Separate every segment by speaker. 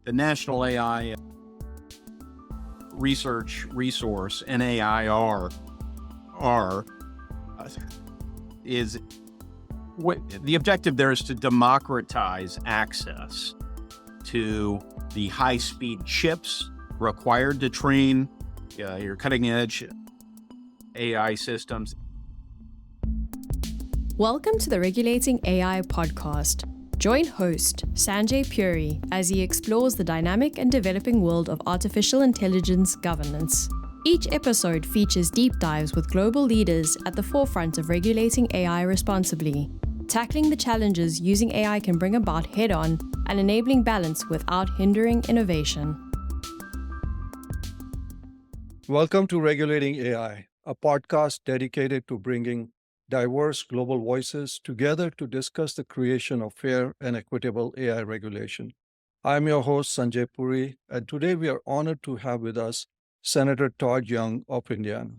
Speaker 1: the National AI Research Resource, NAIR, is the objective there is to democratize access to the high-speed chips required to train your cutting-edge AI systems.
Speaker 2: Welcome to the Regulating AI podcast. Join host Sanjay Puri as he explores the dynamic and developing world of artificial intelligence governance. Each episode features deep dives with global leaders at the forefront of regulating AI responsibly, tackling the challenges using AI can bring about head-on and enabling balance without hindering innovation.
Speaker 3: Welcome to Regulating AI, a podcast dedicated to bringing diverse global voices together to discuss the creation of fair and equitable AI regulation. I'm your host, Sanjay Puri, and today we are honored to have with us Senator Todd Young of Indiana.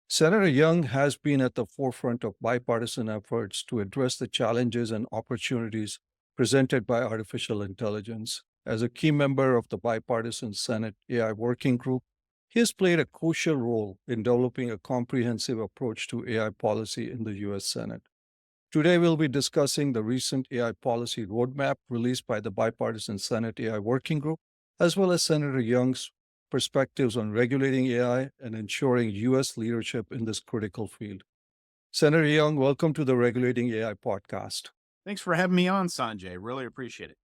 Speaker 3: Senator Young has been at the forefront of bipartisan efforts to address the challenges and opportunities presented by artificial intelligence. As a key member of the bipartisan Senate AI Working Group, he has played a crucial role in developing a comprehensive approach to AI policy in the U.S. Senate. Today, we'll be discussing the recent AI policy roadmap released by the bipartisan Senate AI Working Group, as well as Senator Young's perspectives on regulating AI and ensuring U.S. leadership in this critical field. Senator Young, welcome to the Regulating AI podcast.
Speaker 1: Thanks for having me on, Sanjay. Really appreciate it.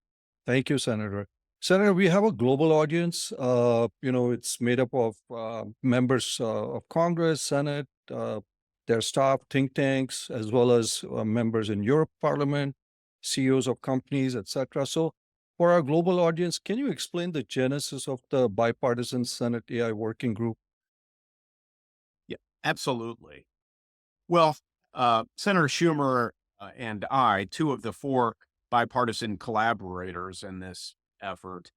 Speaker 3: Thank you, Senator. Senator, we have a global audience. It's made up of members of Congress, Senate, their staff, think tanks, as well as members in Europe Parliament, CEOs of companies, etc. So for our global audience, can you explain the genesis of the bipartisan Senate AI Working Group?
Speaker 1: Yeah, absolutely. Well, Senator Schumer and I, two of the four bipartisan collaborators in this effort,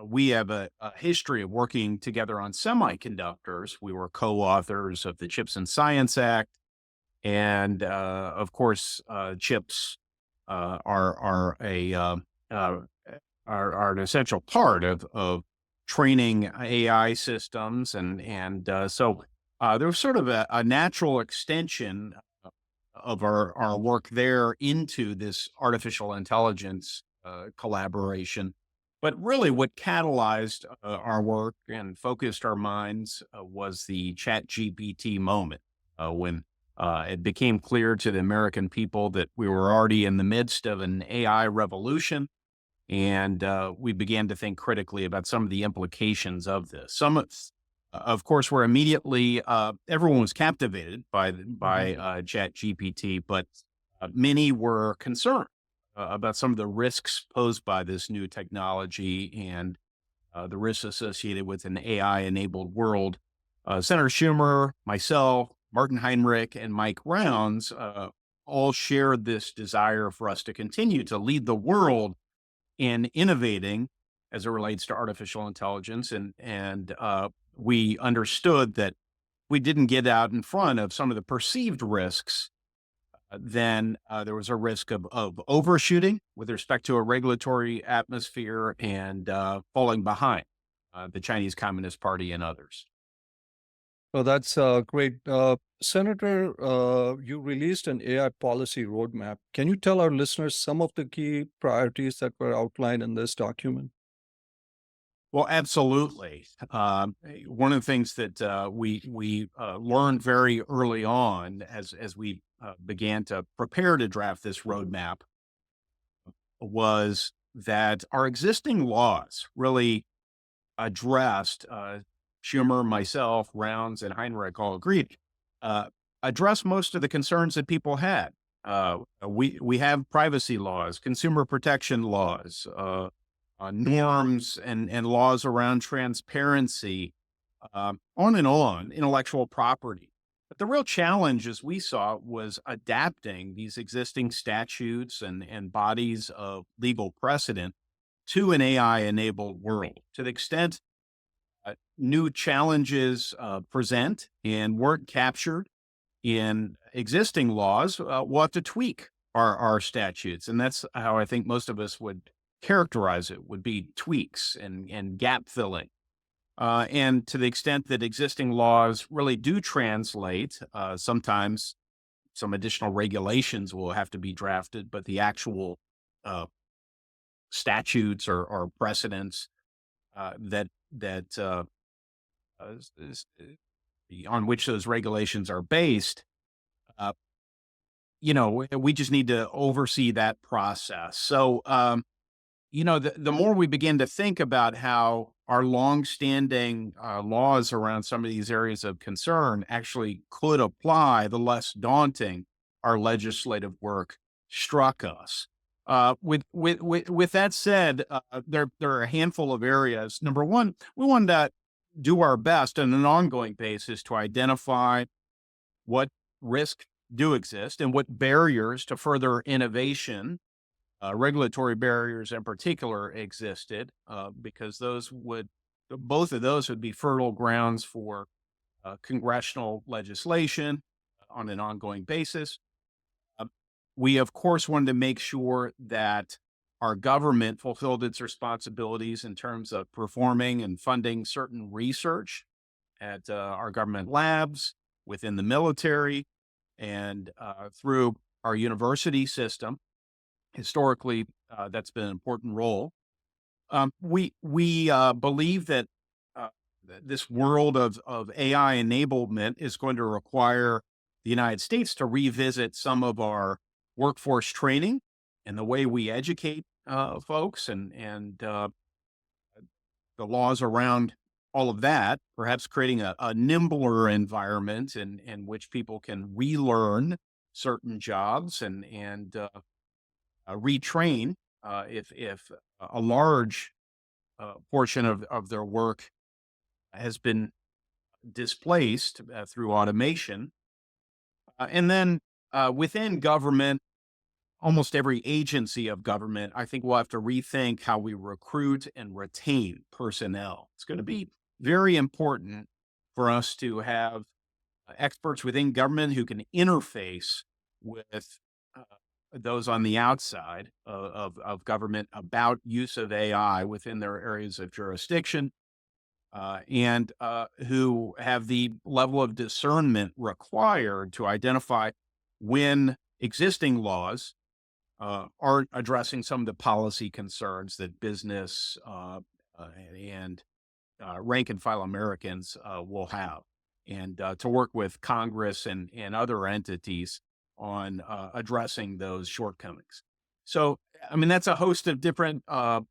Speaker 1: we have a history of working together on semiconductors. We were co-authors of the Chips and Science Act, and of course, chips are an essential part of training AI systems, and so there was sort of a natural extension of our work there into this artificial intelligence collaboration. But really what catalyzed our work and focused our minds was the ChatGPT moment, when it became clear to the American people that we were already in the midst of an AI revolution. And we began to think critically about some of the implications of this. Of course, were immediately, everyone was captivated by ChatGPT, but many were concerned about some of the risks posed by this new technology and the risks associated with an AI-enabled world. Senator Schumer, myself, Martin Heinrich, and Mike Rounds all shared this desire for us to continue to lead the world in innovating as it relates to artificial intelligence. And we understood that we didn't get out in front of some of the perceived risks, then there was a risk of overshooting with respect to a regulatory atmosphere and falling behind the Chinese Communist Party and others.
Speaker 3: Well, that's great. Senator, you released an AI policy roadmap. Can you tell our listeners some of the key priorities that were outlined in this document?
Speaker 1: Well, absolutely. One of the things that we learned very early on as we began to prepare to draft this roadmap was that our existing laws really addressed, Schumer, myself, Rounds, and Heinrich all agreed, addressed most of the concerns that people had. We have privacy laws, consumer protection laws, norms and laws around transparency, on and on, intellectual property. But the real challenge, as we saw, was adapting these existing statutes and bodies of legal precedent to an AI-enabled world. To the extent new challenges present and weren't captured in existing laws, we'll have to tweak our statutes. And that's how I think most of us would characterize it would be tweaks and gap filling. And to the extent that existing laws really do translate, sometimes some additional regulations will have to be drafted, but the actual uh, statutes or precedents that on which those regulations are based, uh, we just need to oversee that process. So, the more we begin to think about how our longstanding laws around some of these areas of concern actually could apply, the less daunting our legislative work struck us. With that said, there are a handful of areas. Number one, we want to do our best on an ongoing basis to identify what risks do exist and what barriers to further innovation, regulatory barriers in particular, existed, because both of those would be fertile grounds for congressional legislation on an ongoing basis. Uh, we, of course, wanted to make sure that our government fulfilled its responsibilities in terms of performing and funding certain research at our government labs, within the military, and through our university system. Historically, that's been an important role. We believe that this world of AI enablement is going to require the United States to revisit some of our workforce training and the way we educate folks, and the laws around all of that. Perhaps creating a nimbler environment in which people can relearn certain jobs and retrain if a large portion of their work has been displaced through automation. And then within government, almost every agency of government, I think we'll have to rethink how we recruit and retain personnel. It's going to be very important for us to have experts within government who can interface with uh, those on the outside of government about use of AI within their areas of jurisdiction, and who have the level of discernment required to identify when existing laws aren't addressing some of the policy concerns that business and rank and file Americans will have, and to work with Congress and other entities on addressing those shortcomings. So, I mean, that's a host of different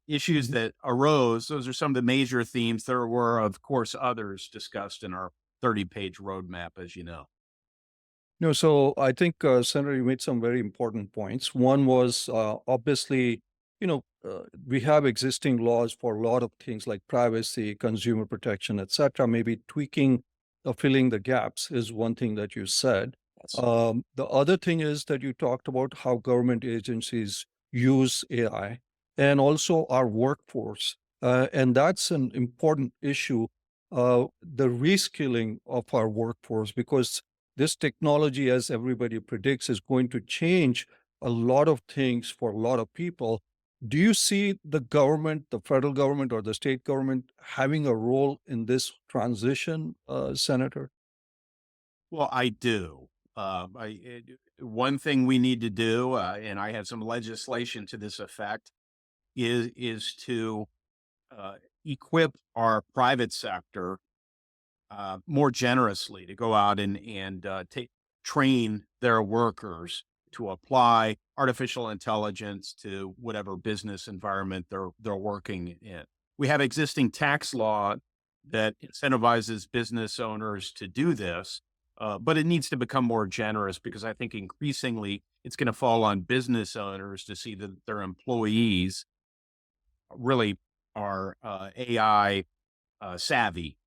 Speaker 1: issues that arose. Those are some of the major themes. There were, of course, others discussed in our 30-page roadmap, as you know.
Speaker 3: No, so I think, Senator, you made some very important points. One was obviously, we have existing laws for a lot of things like privacy, consumer protection, et cetera. Maybe tweaking or filling the gaps is one thing that you said.
Speaker 1: Yes.
Speaker 3: The other thing is that you talked about how government agencies use AI and also our workforce. And that's an important issue, the reskilling of our workforce, because this technology, as everybody predicts, is going to change a lot of things for a lot of people. Do you see the government, the federal government or the state government, having a role in this transition, Senator?
Speaker 1: Well, I do. One thing we need to do, and I have some legislation to this effect, is to uh, equip our private sector more generously to go out and train their workers to apply artificial intelligence to whatever business environment they're working in. We have existing tax law that incentivizes business owners to do this, but it needs to become more generous, because I think increasingly it's going to fall on business owners to see that their employees really are AI savvy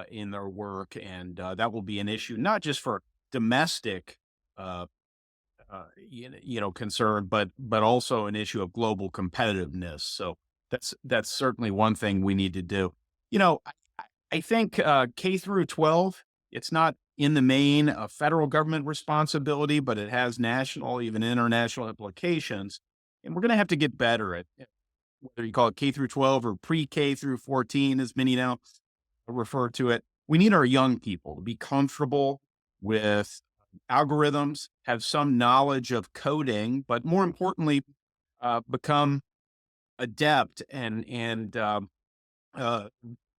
Speaker 1: in their work, and that will be an issue not just for domestic, uh, concern, but also an issue of global competitiveness. So that's certainly one thing we need to do. I think K through 12, it's not in the main a federal government responsibility, but it has national, even international implications, and we're going to have to get better at whether you call it K through 12 or pre-K through 14, as many now refer to it. We need our young people to be comfortable with algorithms, have some knowledge of coding, but more importantly, become adept and uh,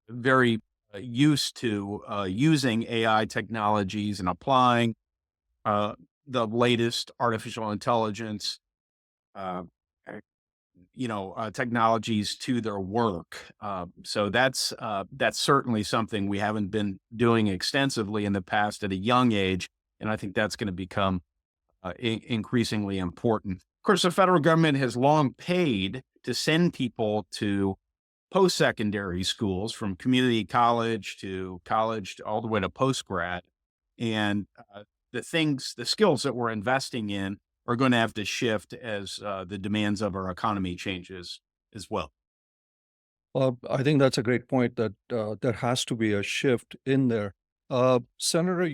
Speaker 1: very used to using AI technologies and applying uh, the latest artificial intelligence, uh, technologies to their work. So that's certainly something we haven't been doing extensively in the past at a young age, and I think that's going to become increasingly important. Of course, the federal government has long paid to send people to post-secondary schools, from community college to all the way to post-grad, and the skills that we're investing in are going to have to shift as the demands of our economy changes as well.
Speaker 3: I think that's a great point that there has to be a shift in there. Senator,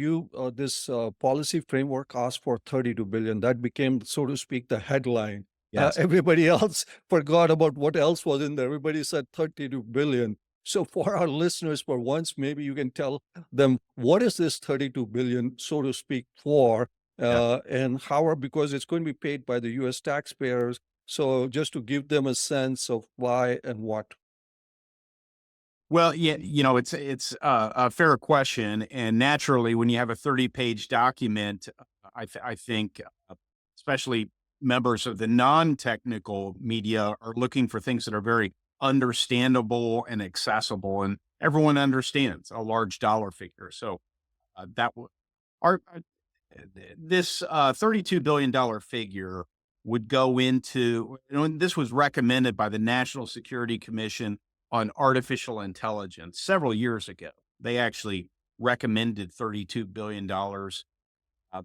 Speaker 3: this policy framework asked for 32 billion. That became, so to speak, the headline.
Speaker 1: Yes.
Speaker 3: Everybody else forgot about what else was in there. Everybody said 32 billion. So for our listeners, for once, maybe you can tell them what is this 32 billion, so to speak, for,
Speaker 1: Yeah.
Speaker 3: and because it's going to be paid by the U.S. taxpayers. So just to give them a sense of why and what.
Speaker 1: Well, yeah, it's a fair question, and naturally, when you have a 30-page document, I think, especially members of the non-technical media are looking for things that are very understandable and accessible, and everyone understands a large dollar figure. So that would our this $32 billion figure would go into, and this was recommended by the National Security Commission on Artificial Intelligence several years ago. They actually recommended $32 billion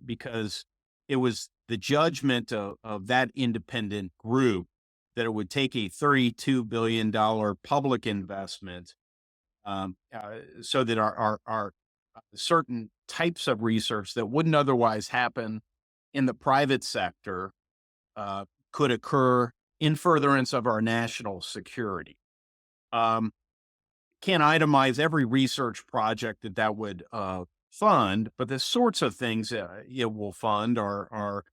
Speaker 1: because it was the judgment of that independent group that it would take a $32 billion public investment, so that our certain types of research that wouldn't otherwise happen in the private sector could occur in furtherance of our national security. Um, can't itemize every research project that would fund, but the sorts of things it will fund are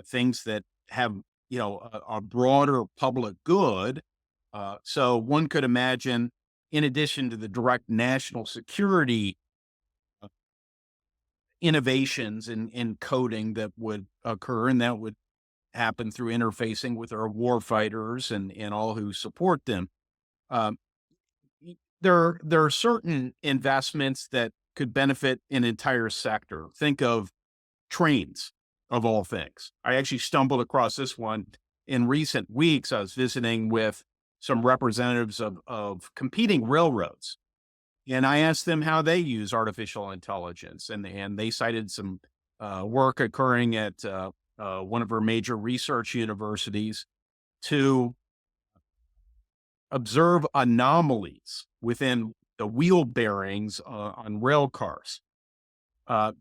Speaker 1: things that have a broader public good. So one could imagine, in addition to the direct national security innovations in coding that would occur, and that would happen through interfacing with our war fighters and all who support them. Um, there are certain investments that could benefit an entire sector. Think of trains, of all things. I actually stumbled across this one in recent weeks. I was visiting with some representatives of competing railroads, and I asked them how they use artificial intelligence, and they cited some work occurring at one of our major research universities to observe anomalies within the wheel bearings on rail cars.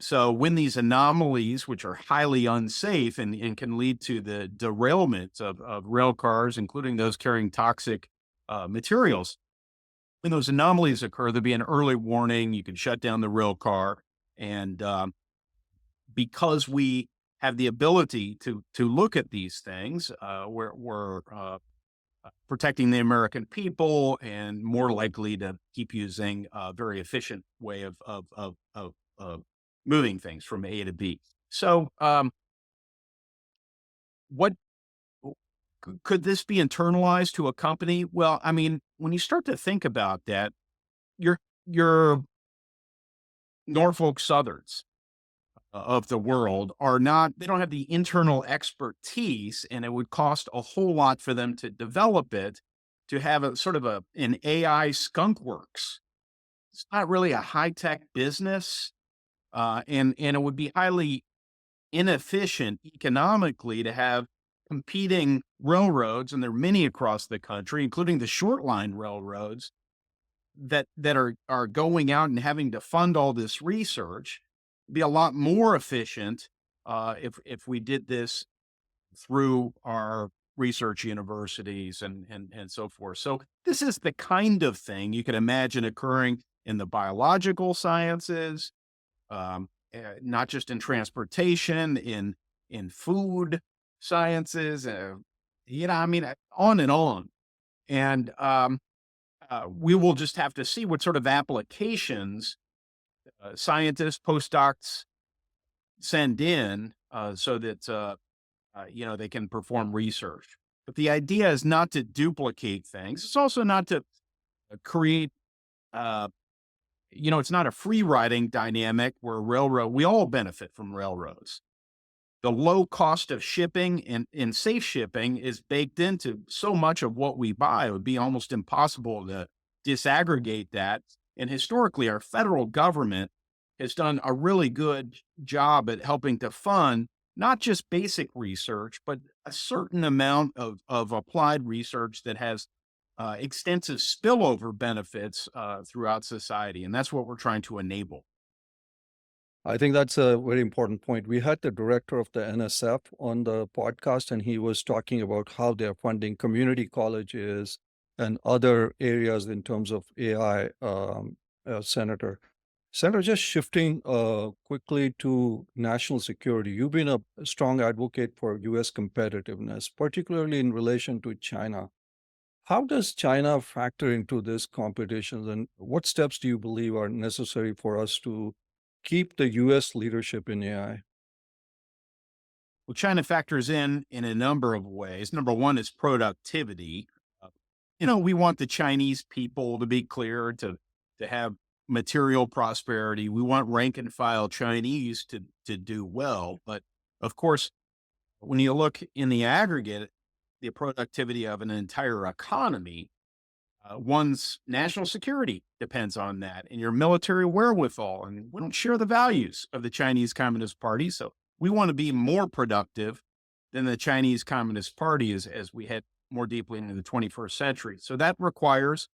Speaker 1: So when these anomalies, which are highly unsafe and can lead to the derailment of rail cars, including those carrying toxic materials, when those anomalies occur, there'll be an early warning. You can shut down the rail car, and because we have the ability to look at these things, we're protecting the American people and more likely to keep using a very efficient way of moving things from A to B. So, what could this be internalized to a company? Well, I mean, when you start to think about that, your Norfolk Southerns of the world are not, they don't have the internal expertise, and it would cost a whole lot for them to develop it, to have a sort of an AI skunk works. It's not really a high-tech business, and it would be highly inefficient economically to have competing railroads, and there are many across the country, including the short line railroads, that are going out and having to fund all this research. Be a lot more efficient if we did this through our research universities and so forth. So this is the kind of thing you can imagine occurring in the biological sciences, not just in transportation, in food sciences, I mean, on and on. And we will just have to see what sort of applications scientists, postdocs send in so that they can perform research. But the idea is not to duplicate things. It's also not to create. It's not a free riding dynamic where we all benefit from railroads. The low cost of shipping and safe shipping is baked into so much of what we buy. It would be almost impossible to disaggregate that. And historically, our federal government has done a really good job at helping to fund not just basic research, but a certain amount of applied research that has extensive spillover benefits throughout society. And that's what we're trying to enable.
Speaker 3: I think that's a very important point. We had the director of the NSF on the podcast, and he was talking about how they're funding community colleges and other areas in terms of AI, Senator. Senator, just shifting quickly to national security, you've been a strong advocate for U.S. competitiveness, particularly in relation to China. How does China factor into this competition, and what steps do you believe are necessary for us to keep the U.S. leadership in AI?
Speaker 1: Well, China factors in a number of ways. Number one is productivity. Uh, we want the Chinese people to be clear, to have material prosperity. We want rank and file Chinese to do well. But of course, when you look in the aggregate, the productivity of an entire economy, one's national security depends on that, and your military wherewithal. And we don't share the values of the Chinese Communist Party. So we want to be more productive than the Chinese Communist Party as we head more deeply into the 21st century. So that requires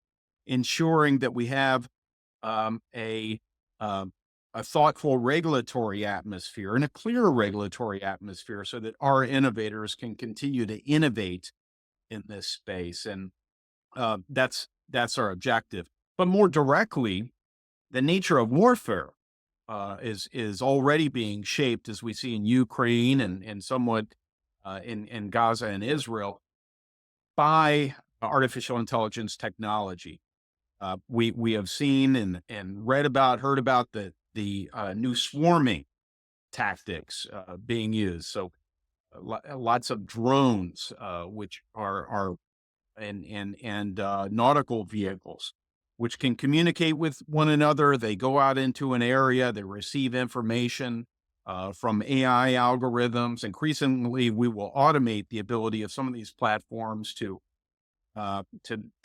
Speaker 1: ensuring that we have a thoughtful regulatory atmosphere and a clear regulatory atmosphere so that our innovators can continue to innovate in this space. And that's our objective. But more directly, the nature of warfare is already being shaped, as we see in Ukraine and somewhat in Gaza and Israel, by artificial intelligence technology. We have seen and heard about the new swarming tactics being used. So lots of drones, which are and nautical vehicles, which can communicate with one another. They go out into an area, they receive information from AI algorithms. Increasingly, we will automate the ability of some of these platforms to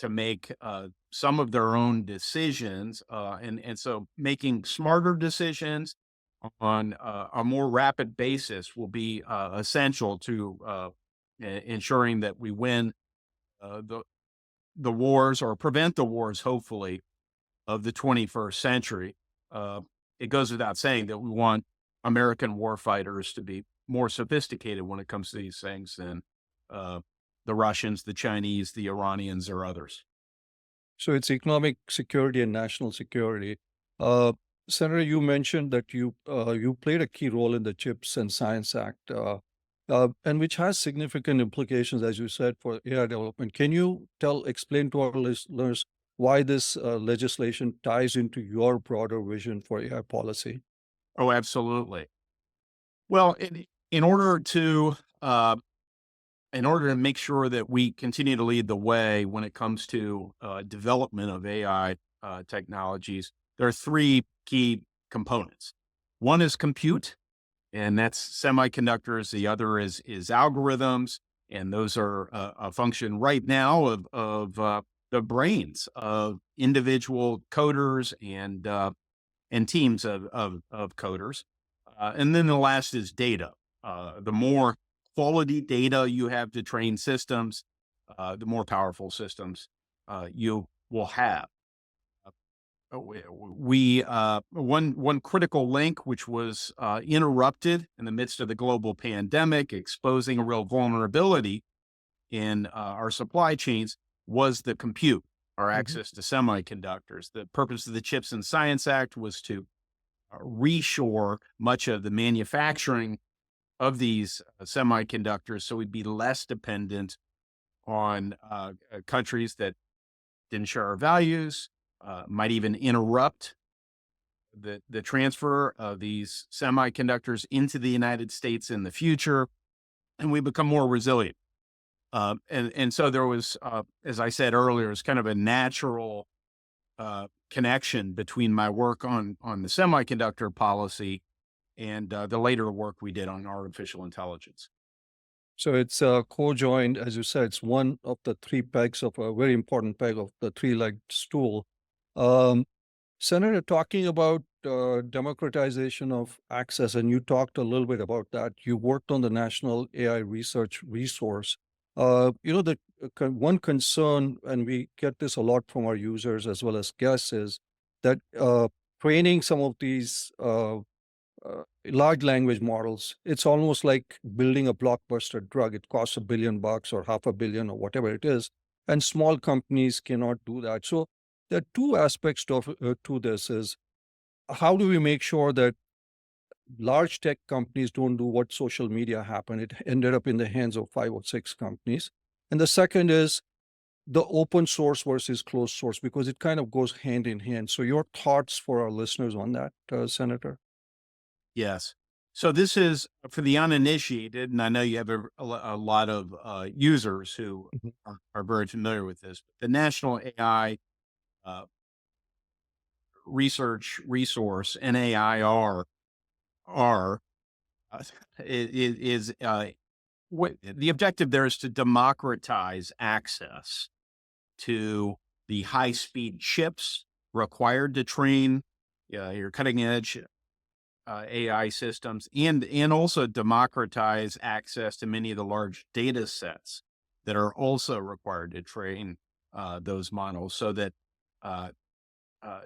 Speaker 1: make some of their own decisions, and so making smarter decisions on a more rapid basis will be essential to ensuring that we win the wars, or prevent the wars, hopefully, of the 21st century. It goes without saying that we want American warfighters to be more sophisticated when it comes to these things than the Russians, the Chinese, the Iranians, or others.
Speaker 3: So it's economic security and national security. Senator, you mentioned that you played a key role in the CHIPS and Science Act, and which has significant implications, as you said, for AI development. Can you explain to our listeners why this legislation ties into your broader vision for AI policy?
Speaker 1: Oh, absolutely. Well, in order to make sure that we continue to lead the way when it comes to development of AI technologies, there are three key components. One is compute, and that's semiconductors. The other is algorithms, and those are a function right now of the brains of individual coders and teams of coders. And then the last is data. The more quality data you have to train systems, the more powerful systems you will have. One critical link, which was interrupted in the midst of the global pandemic, exposing a real vulnerability, in our supply chains was the compute, our
Speaker 3: Mhm.
Speaker 1: access to semiconductors. The purpose of the Chips and Science Act was to reshore much of the manufacturing of these semiconductors so we'd be less dependent on countries that didn't share our values, might even interrupt the transfer of these semiconductors into the United States in the future, and we become more resilient. And so there was, as I said earlier, it's kind of a natural connection between my work on the semiconductor policy and the later work we did on artificial intelligence.
Speaker 3: So it's co-joined, as you said, it's one of the three pegs of a very important peg of the three-legged stool. Um, Senator, talking about democratization of access, and you talked a little bit about that. You worked on the National AI Research Resource. One concern, and we get this a lot from our users as well as guests, is that training some of these large language models, it's almost like building a blockbuster drug. It costs $1 billion or half a billion or whatever it is, and small companies cannot do that. So there are two aspects to this: is how do we make sure that large tech companies don't do what social media happened? It ended up in the hands of 5 or 6 companies. And the second is the open source versus closed source, because it kind of goes hand in hand. So your thoughts for our listeners on that, Senator?
Speaker 1: Yes. So this is for the uninitiated, and I know you have a lot of users who
Speaker 3: Mhm.
Speaker 1: are very familiar with this. The National AI uh, Research Resource, NAIR, uh, is what the objective there is to democratize access to the high speed chips required to train your cutting edge AI systems, and also democratize access to many of the large data sets that are also required to train those models, so that uh, uh,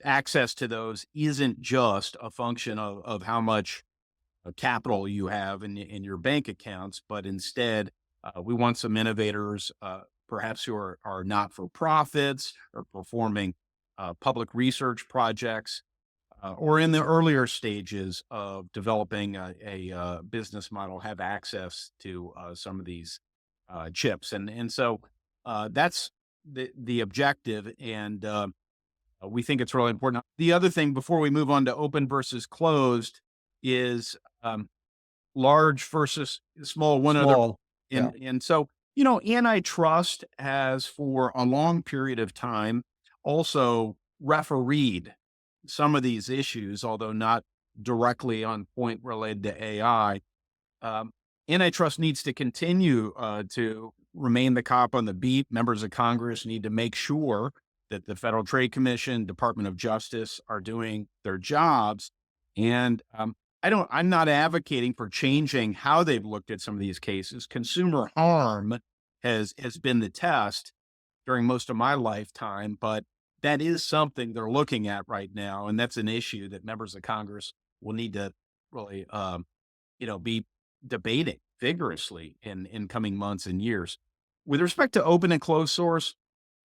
Speaker 1: access to those isn't just a function of how much capital you have in your bank accounts, but instead we want some innovators, perhaps who are not for profits or performing public research projects or in the earlier stages of developing a business model, have access to some of these chips, and so that's the objective, and we think it's really important. The other thing before we move on to open versus closed is large versus small. One other,
Speaker 3: Small. Yeah.
Speaker 1: and so antitrust has for a long period of time also refereed some of these issues, although not directly on point related to AI. Um, Antitrust needs to continue to remain the cop on the beat. Members of Congress need to make sure that the Federal Trade Commission, Department of Justice are doing their jobs. And I'm not advocating for changing how they've looked at some of these cases. Consumer harm has been the test during most of my lifetime, but that is something they're looking at right now, and that's an issue that members of Congress will need to really, be debating vigorously in coming months and years. With respect to open and closed source,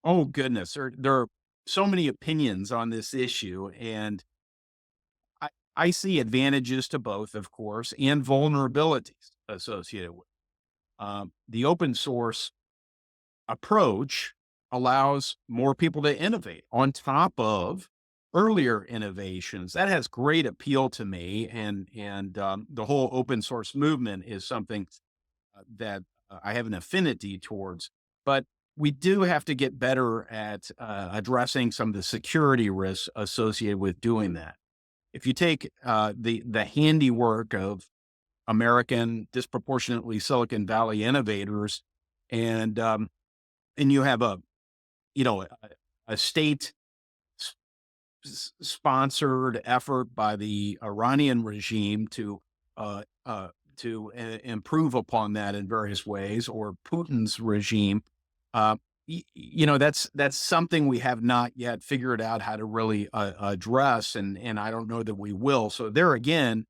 Speaker 1: oh goodness, there are so many opinions on this issue, and I I see advantages to both, of course, and vulnerabilities associated with the open source approach allows more people to innovate on top of earlier innovations. That has great appeal to me, and the whole open source movement is something that I have an affinity towards. But we do have to get better at addressing some of the security risks associated with doing that. If you take the handiwork of American, disproportionately Silicon Valley innovators, and you have a state sponsored effort by the Iranian regime uh, improve upon that in various ways, or Putin's regime. That's something we have not yet figured out how to really address, and I don't know that we will. So there again,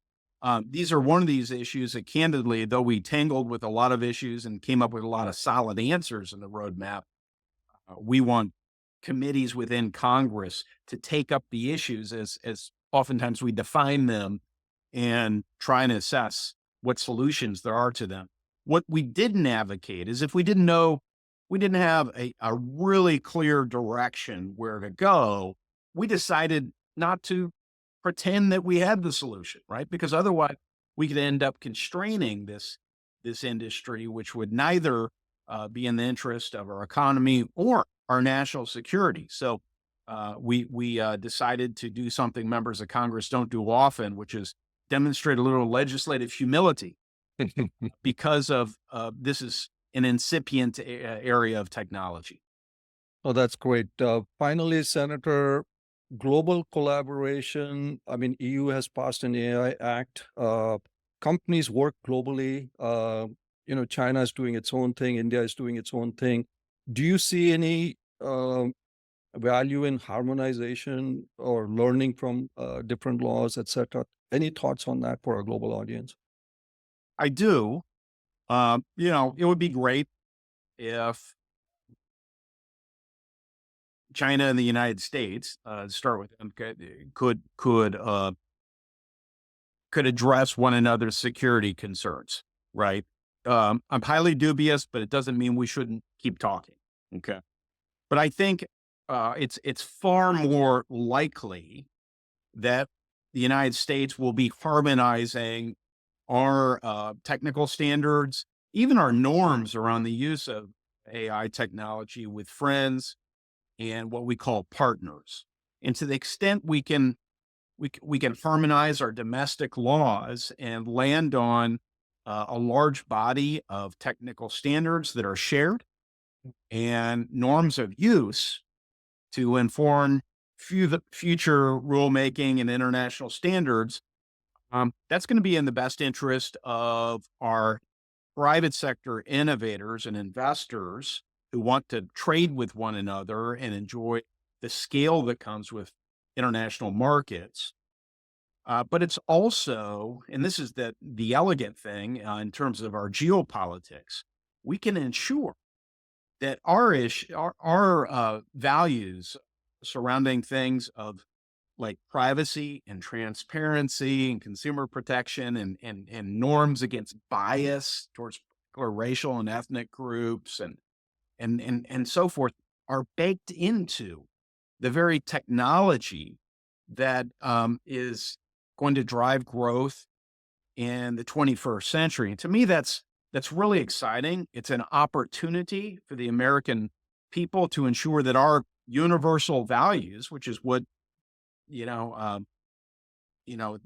Speaker 1: These are one of these issues that, candidly, though we tangled with a lot of issues and came up with a lot of solid answers in the roadmap, we want committees within Congress to take up the issues as oftentimes we define them and try and assess what solutions there are to them. What we didn't advocate is, if we didn't know, we didn't have a really clear direction where to go, we decided not to pretend that we had the solution, right? Because otherwise we could end up constraining this industry, which would neither be in the interest of our economy or our national security. So we decided to do something members of Congress don't do often, which is demonstrate a little legislative humility because of this is an incipient area of technology.
Speaker 3: Oh, that's great. Finally, Senator, global collaboration. I mean, EU has passed an AI Act. Companies work globally. China is doing its own thing. India is doing its own thing. Do you see any value in harmonization or learning from different laws, etc.? Any thoughts on that for our global audience?
Speaker 1: I do. It would be great if China and the United States, to start with them, could address one another's security concerns, right? I'm highly dubious, but it doesn't mean we shouldn't keep talking. Okay, but I think it's far more likely that the United States will be harmonizing our technical standards, even our norms around the use of AI technology, with friends and what we call partners. And to the extent we can harmonize our domestic laws and land on a large body of technical standards that are shared and norms of use to inform future rulemaking and international standards, that's going to be in the best interest of our private sector innovators and investors who want to trade with one another and enjoy the scale that comes with international markets. But it's also, and this is the elegant thing in terms of our geopolitics, we can ensure that our values surrounding things of like privacy and transparency and consumer protection and norms against bias towards particular racial and ethnic groups and so forth are baked into the very technology that is going to drive growth in the 21st century. And to me, that's really exciting. It's an opportunity for the American people to ensure that our universal values, which is what the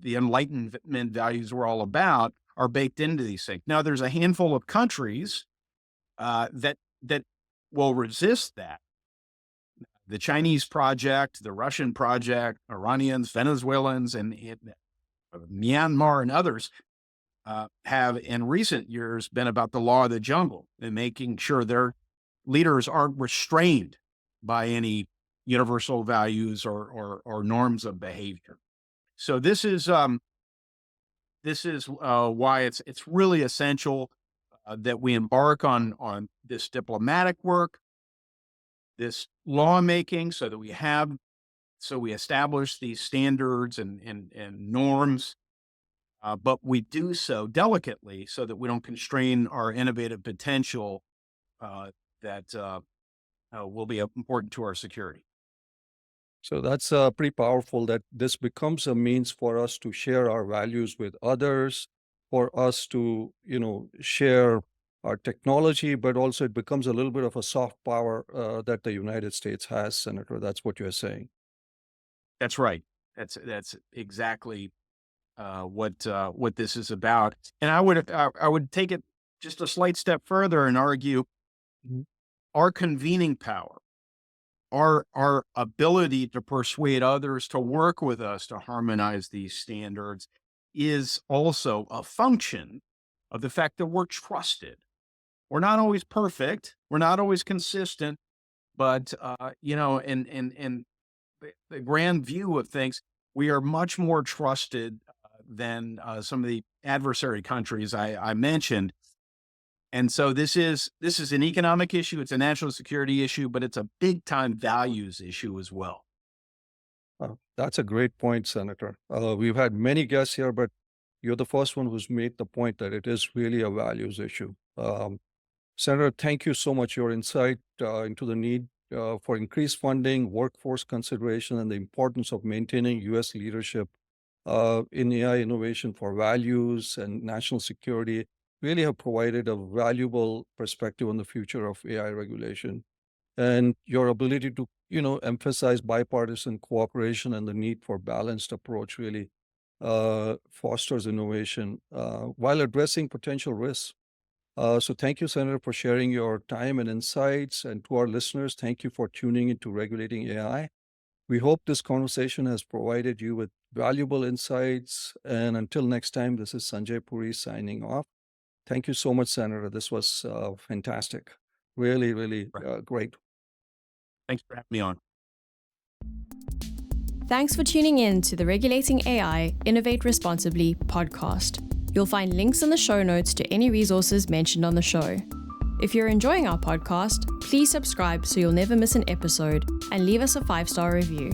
Speaker 1: Enlightenment values were all about, are baked into these things. Now, there's a handful of countries that will resist that. The Chinese project, the Russian project, Iranians, Venezuelans, and Myanmar and others have in recent years been about the law of the jungle and making sure their leaders aren't restrained by any universal values or norms of behavior. So this is why it's really essential that we embark on this diplomatic work, this lawmaking, so we establish these standards and norms, but we do so delicately so that we don't constrain our innovative potential that will be important to our security.
Speaker 3: So that's pretty powerful that this becomes a means for us to share our values with others, for us to, share our technology, but also it becomes a little bit of a soft power that the United States has, Senator. That's what you're saying.
Speaker 1: That's right. That's exactly what this is about. And I would take it just a slight step further and argue our convening power, our ability to persuade others to work with us to harmonize these standards, is also a function of the fact that we're trusted. We're not always perfect. We're not always consistent, but in the grand view of things, we are much more trusted than some of the adversary countries I mentioned. And so this is an economic issue, it's a national security issue, but it's a big time values issue as well.
Speaker 3: That's a great point, Senator. We've had many guests here, but you're the first one who's made the point that it is really a values issue. Senator, thank you so much. Your insight into the need for increased funding, workforce consideration, and the importance of maintaining U.S. leadership in AI innovation for values and national security really have provided a valuable perspective on the future of AI regulation. And your ability to, emphasize bipartisan cooperation and the need for balanced approach really fosters innovation while addressing potential risks. So thank you, Senator, for sharing your time and insights. And to our listeners, thank you for tuning into Regulating AI. We hope this conversation has provided you with valuable insights. And until next time, this is Sanjay Puri signing off. Thank you so much, Senator. This was fantastic. Really, really great.
Speaker 1: Thanks for having me on.
Speaker 2: Thanks for tuning in to the Regulating AI Innovate Responsibly podcast. You'll find links in the show notes to any resources mentioned on the show. If you're enjoying our podcast, please subscribe so you'll never miss an episode and leave us a 5-star review.